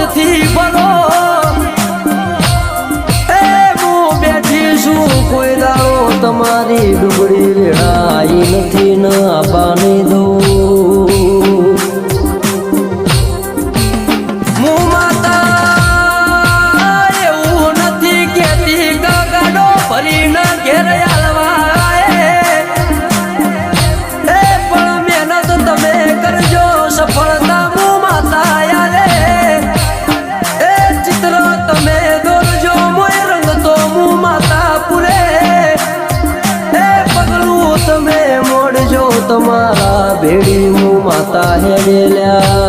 મોજથી ભરો એ હું બેઠી છું કોઈ દાડો તમારી ડુંગળી રેડાઈ નથી ના પાણી દઉં હું માતા એવું નથી કેતી ગાડો ભરીને ઘેર આલવા એ પણ મહેનત તમે કરજો સફળતા હું માતા યારે એ ચિત્ર તમે દોરજો મોય રંગ તો હું માતા પૂરે એ પગલું તમે મોડજો તમારા ભેડી હું માતા હે વેલ્યા